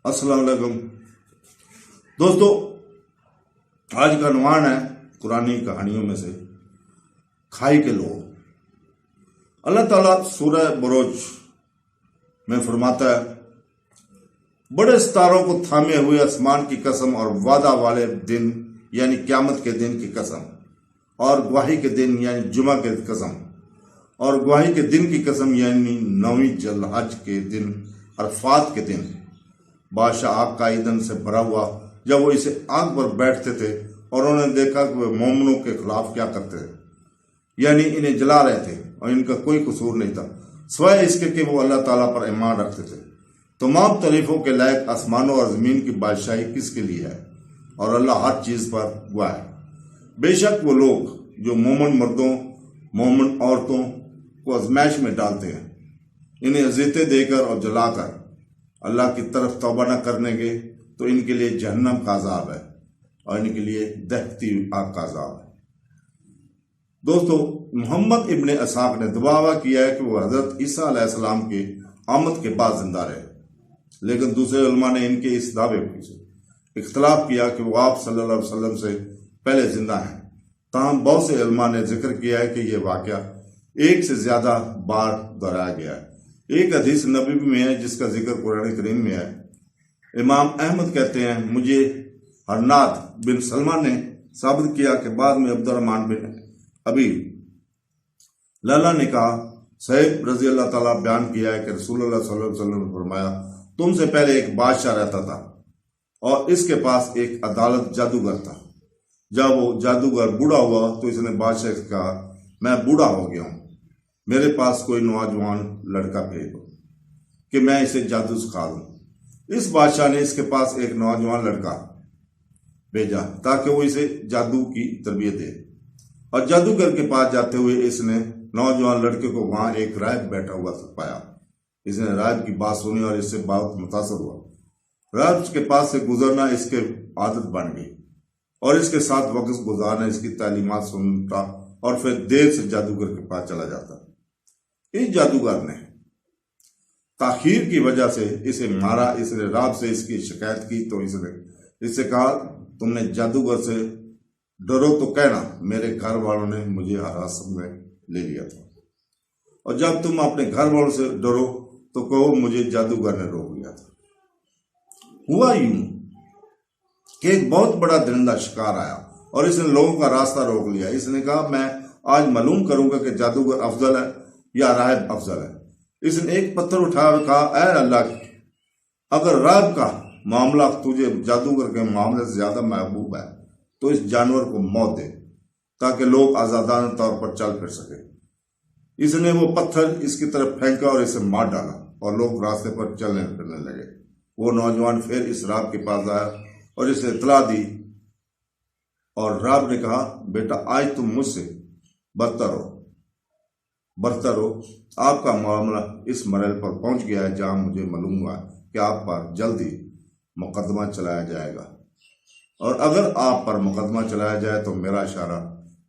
السلام علیکم دوستو، آج کا عنوان ہے قرآنی کہانیوں میں سے کھائی کے لوگ۔ اللہ تعالیٰ سورہ بروج میں فرماتا ہے، بڑے ستاروں کو تھامے ہوئے آسمان کی قسم اور وعدہ والے دن یعنی قیامت کے دن کی قسم، اور گواہی کے دن یعنی جمعہ کے قسم، اور گواہی کے دن کی قسم یعنی 9ویں ذی الحج کے دن، عرفات کے دن۔ بادشاہ آگ کا ایندھن سے بھرا ہوا جب وہ اسے آگ پر بیٹھتے تھے اور انہوں نے دیکھا کہ وہ مومنوں کے خلاف کیا کرتے تھے، یعنی انہیں جلا رہے تھے اور ان کا کوئی قصور نہیں تھا سوائے اس کے کہ وہ اللہ تعالیٰ پر ایمان رکھتے تھے۔ تمام تعریفوں کے لائق آسمانوں اور زمین کی بادشاہی کس کے لیے ہے، اور اللہ ہر چیز پر گواہ ہے۔ بے شک وہ لوگ جو مومن مردوں مومن عورتوں کو آزمائش میں ڈالتے ہیں، انہیں اذیتیں دے کر اور جلا کر اللہ کی طرف توبہ نہ کرنے گے تو ان کے لیے جہنم کا عذاب ہے اور ان کے لیے دہتی آگ کا عذاب ہے۔ دوستو، محمد ابن اسحاق نے دعویٰ کیا ہے کہ وہ حضرت عیسیٰ علیہ السلام کے آمد کے بعد زندہ رہے، لیکن دوسرے علماء نے ان کے اس دعوے سے اختلاف کیا کہ وہ آپ صلی اللہ علیہ وسلم سے پہلے زندہ ہیں۔ تاہم بہت سے علماء نے ذکر کیا ہے کہ یہ واقعہ ایک سے زیادہ بار دہرایا گیا ہے۔ ایک حدیث نبوی میں ہے جس کا ذکر قرآن کریم میں ہے۔ امام احمد کہتے ہیں، مجھے حرناد بن سلمہ نے ثابت کیا کہ بعد میں عبد الرحمن بن ابی لالا نے کہا، صہیب رضی اللہ تعالیٰ بیان کیا ہے کہ رسول اللہ صلی اللہ علیہ وسلم نے فرمایا، تم سے پہلے ایک بادشاہ رہتا تھا اور اس کے پاس ایک عدالت جادوگر تھا۔ جب وہ جادوگر بوڑھا ہوا تو اس نے بادشاہ سے کہا، میں بوڑھا ہو گیا ہوں، میرے پاس کوئی نوجوان لڑکا بھیج دو کہ میں اسے جادو سکھا دوں۔ اس بادشاہ نے اس کے پاس ایک نوجوان لڑکا بھیجا تاکہ وہ اسے جادو کی تربیت دے، اور جادوگر کے پاس جاتے ہوئے اس نے نوجوان لڑکے کو وہاں ایک راہب بیٹھا ہوا پایا۔ اس نے راہب کی بات سنی اور اس سے بہت متاثر ہوا۔ راہب کے پاس سے گزرنا اس کے عادت بن گئی اور اس کے ساتھ وقت گزارنا اس کی تعلیمات سنتا، اور پھر دیر سے جادوگر کے پاس چلا جاتا۔ اس جادوگر نے تاخیر کی وجہ سے اسے مارا۔ اس نے راہب سے اس کی شکایت کی تو اس نے اس سے کہا، تم نے جادوگر سے ڈرو تو کہنا میرے گھر والوں نے مجھے حراست میں لے لیا تھا، اور جب تم اپنے گھر والوں سے ڈرو تو کہو مجھے جادوگر نے روک لیا تھا۔ ہوا یوں کہ ایک بہت بڑا درندہ شکار آیا اور اس نے لوگوں کا راستہ روک لیا۔ اس نے کہا، میں آج معلوم کروں گا کہ جادوگر افضل ہے یا راہب افضل ہے۔ اس نے ایک پتھر اٹھا اور کہا، اے اللہ کی، اگر راہب کا معاملہ تجھے جادوگر کے معاملے سے زیادہ محبوب ہے تو اس جانور کو موت دے تاکہ لوگ آزادانہ طور پر چل پھر سکے۔ اس نے وہ پتھر اس کی طرف پھینکا اور اسے مار ڈالا اور لوگ راستے پر چلنے پھرنے لگے۔ وہ نوجوان پھر اس راہب کے پاس آیا اور اسے اطلاع دی، اور راہب نے کہا، بیٹا آج تم مجھ سے برتر ہو، آپ کا معاملہ اس مرحلے پر پہنچ گیا ہے جہاں مجھے معلوم ہوا کہ آپ پر جلدی مقدمہ چلایا جائے گا، اور اگر آپ پر مقدمہ چلایا جائے تو میرا اشارہ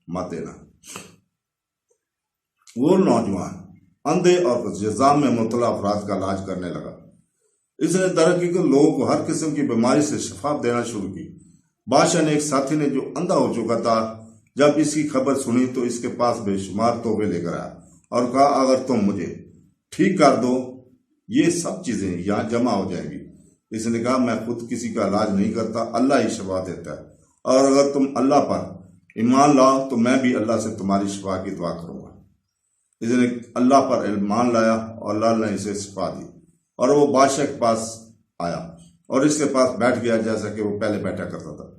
مت دینا۔ وہ نوجوان اندھے اور جذام میں مبتلا افراد کا علاج کرنے لگا۔ اس نے درحقیقت لوگوں کو ہر قسم کی بیماری سے شفا دینا شروع کی۔ بادشاہ نے ایک ساتھی نے جو اندھا ہو چکا تھا، جب اس کی خبر سنی تو اس کے پاس بے شمار تحفے لے کر آیا اور کہا، اگر تم مجھے ٹھیک کر دو یہ سب چیزیں یہاں جمع ہو جائیں گی۔ اس نے کہا، میں خود کسی کا علاج نہیں کرتا، اللہ ہی شفا دیتا ہے، اور اگر تم اللہ پر ایمان لاؤ تو میں بھی اللہ سے تمہاری شفا کی دعا کروں گا۔ اس نے اللہ پر ایمان لایا اور اللہ نے اسے شفا دی، اور وہ بادشاہ کے پاس آیا اور اس کے پاس بیٹھ گیا جیسا کہ وہ پہلے بیٹھا کرتا تھا۔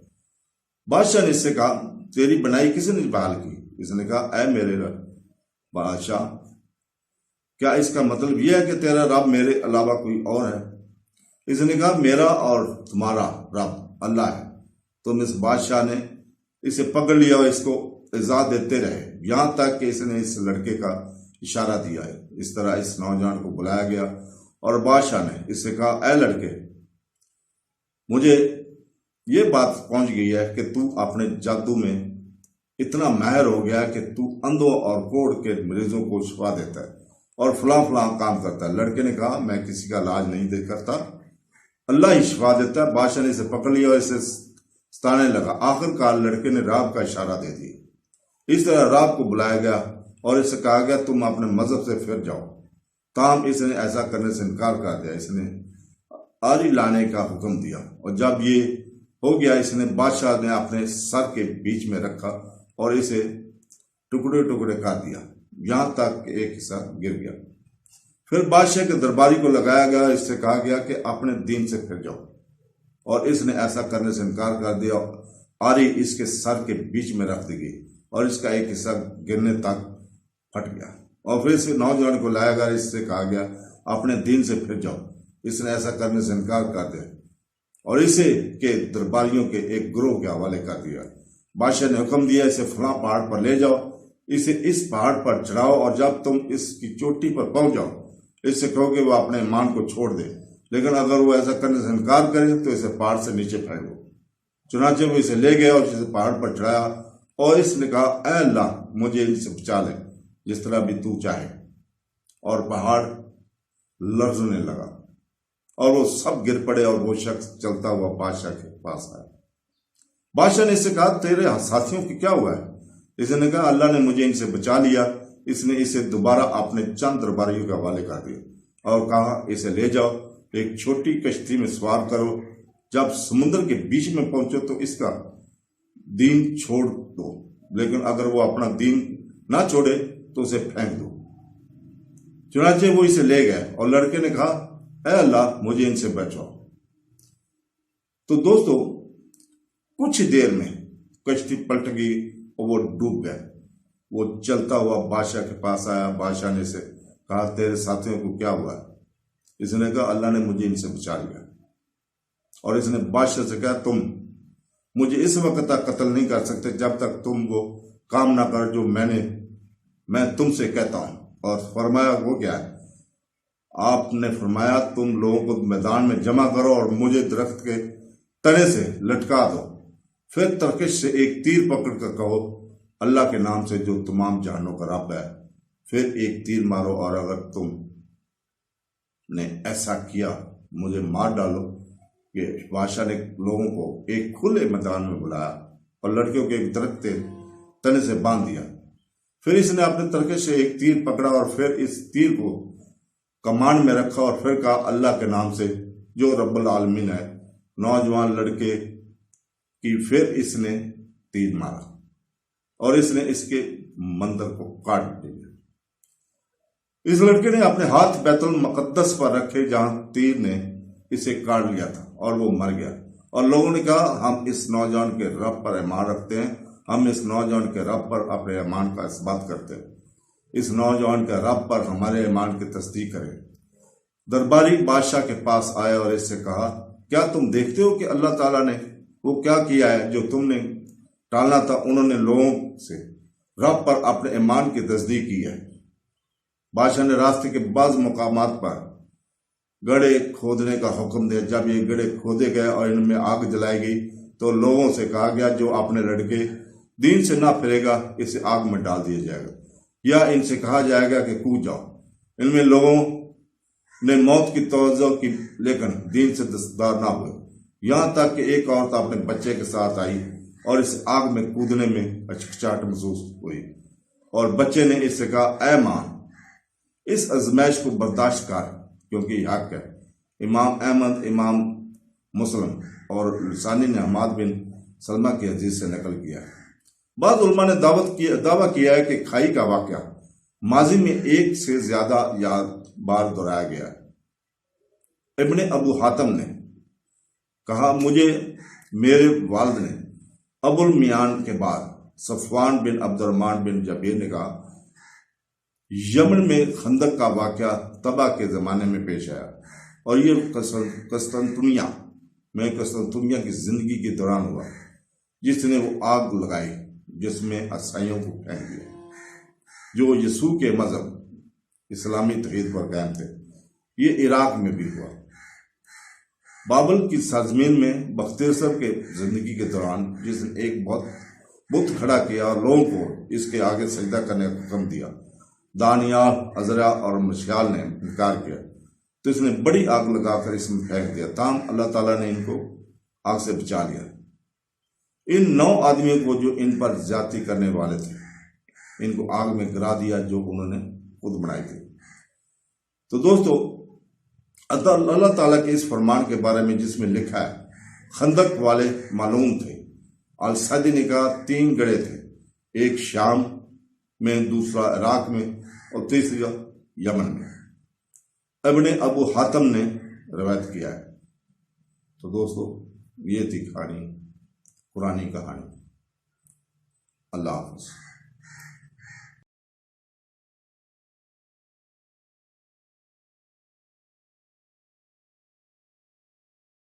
بادشاہ نے اس سے کہا، تیری بنائی کس نے بحال کی؟ اس نے کہا، اے میرے رب بادشاہ، کیا اس کا مطلب یہ ہے کہ تیرا رب میرے علاوہ کوئی اور ہے؟ اس نے کہا، میرا اور تمہارا رب اللہ ہے۔ تم اس بادشاہ نے اسے پکڑ لیا اور اس کو اعزاز دیتے رہے یہاں تک کہ اس نے اس لڑکے کا اشارہ دیا ہے۔ اس طرح اس نوجوان کو بلایا گیا اور بادشاہ نے اس سے کہا، اے لڑکے، مجھے یہ بات پہنچ گئی ہے کہ تو اپنے جادو میں اتنا ماہر ہو گیا کہ تو اندھوں اور کوڑ کے مریضوں کو شفا دیتا ہے اور فلاں فلاں کام کرتا ہے۔ لڑکے نے کہا، میں کسی کا علاج نہیں کرتا، اللہ ہی شفا دیتا ہے۔ بادشاہ نے اسے پکڑ لیا اور اسے ستانے لگا۔ آخر کار لڑکے نے راہب کا اشارہ دے دیا۔ اس طرح راہب کو بلایا گیا اور اسے کہا گیا تم اپنے مذہب سے پھر جاؤ، تاہم اس نے ایسا کرنے سے انکار کر دیا۔ اس نے آری لانے کا حکم دیا، اور جب یہ ہو گیا اس نے بادشاہ نے اپنے سر کے بیچ میں رکھا اور اسے ٹکڑے ٹکڑے کر دیا، یہاں تک کہ ایک حصہ گر گیا۔ پھر بادشاہ کے درباری کو لگایا گیا، اس سے کہا گیا کہ اپنے دین سے پھر جاؤ، اور اس نے ایسا کرنے سے انکار کر دیا۔ آری اس کے سر کے بیچ میں رکھ دی گئی اور اس کا ایک حصہ گرنے تک پھٹ گیا، اور پھر اس نوجوان کو لایا گیا، اس سے کہا گیا اپنے دین سے پھر جاؤ، اس نے ایسا کرنے سے انکار کر دیا اور اسے کے درباریوں کے ایک گروہ کے حوالے کر دیا۔ بادشاہ نے حکم دیا اسے فلاں پہاڑ پر لے جاؤ، اسے اس پہاڑ پر چڑھاؤ، اور جب تم اس کی چوٹی پر پہنچ جاؤ اس سے کہو کہ وہ اپنے ایمان کو چھوڑ دے، لیکن اگر وہ ایسا کرنے سے انکار کرے تو اسے پہاڑ سے نیچے پھینک دو۔ چنانچہ وہ اسے لے گیا اور اسے پہاڑ پر چڑھایا، اور اس نے کہا اے اللہ مجھے ان سے بچا لے جس طرح بھی تو چاہے، اور پہاڑ لرزنے لگا اور وہ سب گر پڑے، اور وہ شخص چلتا ہوا بادشاہ کے پاس آیا۔ بادشاہ نے اس سے کہا تیرے ساتھیوں کی کیا ہوا ہے؟ اس نے کہا اللہ نے مجھے ان سے بچا لیا۔ اس نے اسے دوبارہ اپنے چند درباریوں کے حوالے کر دیا اور کہا اسے لے جاؤ، ایک چھوٹی کشتی میں سوار کرو، جب سمندر کے بیچ میں پہنچو تو اس کا دین چھوڑ دو، لیکن اگر وہ اپنا دین نہ چھوڑے تو اسے پھینک دو۔ چنانچہ وہ اسے لے گئے، اور لڑکے نے کہا اے اللہ مجھے ان سے بچاؤ۔ تو دوستو کچھ ہی دیر میں کشتی پلٹ گئی اور وہ ڈوب گئے۔ وہ چلتا ہوا بادشاہ کے پاس آیا۔ بادشاہ نے اسے کہا تیرے ساتھیوں کو کیا ہوا ہے؟ اس نے کہا اللہ نے مجھے ان سے بچا لیا۔ اور اس نے بادشاہ سے کہا تم مجھے اس وقت تک قتل نہیں کر سکتے جب تک تم وہ کام نہ کر جو میں تم سے کہتا ہوں۔ اور فرمایا وہ کیا ہے؟ آپ نے فرمایا تم لوگوں کو میدان میں جمع کرو اور مجھے درخت کے تنے سے لٹکا دو، پھر ترکش سے ایک تیر پکڑ کر کہو اللہ کے نام سے جو تمام جہانوں کا رب ہے، پھر ایک تیر مارو، اور اگر تم نے ایسا کیا مجھے مار ڈالو۔ کہ بادشاہ نے لوگوں کو ایک کھلے میدان میں بلایا اور لڑکیوں کے ایک درخت تنے سے باندھ دیا۔ پھر اس نے اپنے ترکش سے ایک تیر پکڑا اور پھر اس تیر کو کمان میں رکھا اور پھر کہا اللہ کے نام سے جو رب العالمین ہے۔ نوجوان لڑکے کی پھر اس نے تیر مارا اور اس نے اس کے مندر کو کاٹ دیا۔ اس لڑکے نے اپنے ہاتھ بیت المقدس پر رکھے جہاں تیر نے اسے کاٹ لیا تھا، اور وہ مر گیا۔ اور لوگوں نے کہا ہم اس نوجوان کے رب پر ایمان رکھتے ہیں، ہم اس نوجوان کے رب پر اپنے ایمان کا اثبات کرتے ہیں، اس نوجوان کے رب پر ہمارے ایمان کی تصدیق کرے۔ درباری بادشاہ کے پاس آئے اور اس سے کہا کیا تم دیکھتے ہو کہ اللہ تعالیٰ نے وہ کیا کیا ہے جو تم نے ٹالنا تھا؟ انہوں نے لوگوں سے رب پر اپنے ایمان کی تصدیق کی ہے۔ بادشاہ نے راستے کے بعض مقامات پر گڑھے کھودنے کا حکم دیا۔ جب یہ گڑھے کھودے گئے اور ان میں آگ جلائی گئی تو لوگوں سے کہا گیا جو اپنے لڑکے دین سے نہ پھرے گا اسے آگ میں ڈال دیا جائے گا، یا ان سے کہا جائے گا کہ کود جاؤ۔ ان میں لوگوں نے موت کی توجہ کی لیکن دین سے دستدار نہ ہوئے، یہاں تک کہ ایک عورت اپنے بچے کے ساتھ آئی اور اس آگ میں کودنے میں ہچکچاہٹ محسوس ہوئی، اور بچے نے اس سے کہا اے ماں اس ازمائش کو برداشت کر کیونکہ یہ حق ہے۔ امام احمد، امام مسلم اور لسانی نے حماد بن سلمہ کی حدیث سے نقل کیا ہے۔ بعض علماء نے دعویٰ کیا ہے کہ کھائی کا واقعہ ماضی میں ایک سے زیادہ بار دہرایا گیا ہے۔ ابن ابو حاتم نے کہا مجھے میرے والد نے ابو المیان کے بعد صفوان بن عبد الرحمن بن جبیر نے کہا یمن میں خندق کا واقعہ تبا کے زمانے میں پیش آیا، اور یہ قسطنطنیہ کی زندگی کے دوران ہوا، جس نے وہ آگ لگائی جس میں عیسائیوں کو پھینک دیا جو یسوع کے مذہب اسلامی توحید پر قائم تھے۔ یہ عراق میں بھی ہوا۔ بابل کی سرزمین میں بختیسر کے زندگی کے دوران جس نے ایک بت کھڑا کیا اور لوگوں کو اس کے آگے سجدہ کرنے کا حکم دیا، دانیال، عزرا اور مشیال نے انکار کیا۔ تو اس نے بڑی آگ لگا کر اس میں پھینک دیا، تاہم اللہ تعالیٰ نے ان کو آگ سے بچا لیا۔ ان 9 آدمیوں کو جو ان پر زیادتی کرنے والے تھے، ان کو آگ میں گرا دیا جو انہوں نے خود بنائی تھی۔ تو دوستو، اللہ تعالیٰ کے اس فرمان کے بارے میں جس میں لکھا ہے، خندق والے معلوم تھے، السدی نے کہا 3 گڑھے تھے، ایک شام میں، دوسرا عراق میں، اور تیسرا یمن میں۔ ابن ابو حاتم نے روایت کیا ہے۔ تو دوستو، یہ تھی کہانی، قرآنی کہانی۔ اللہ حافظ۔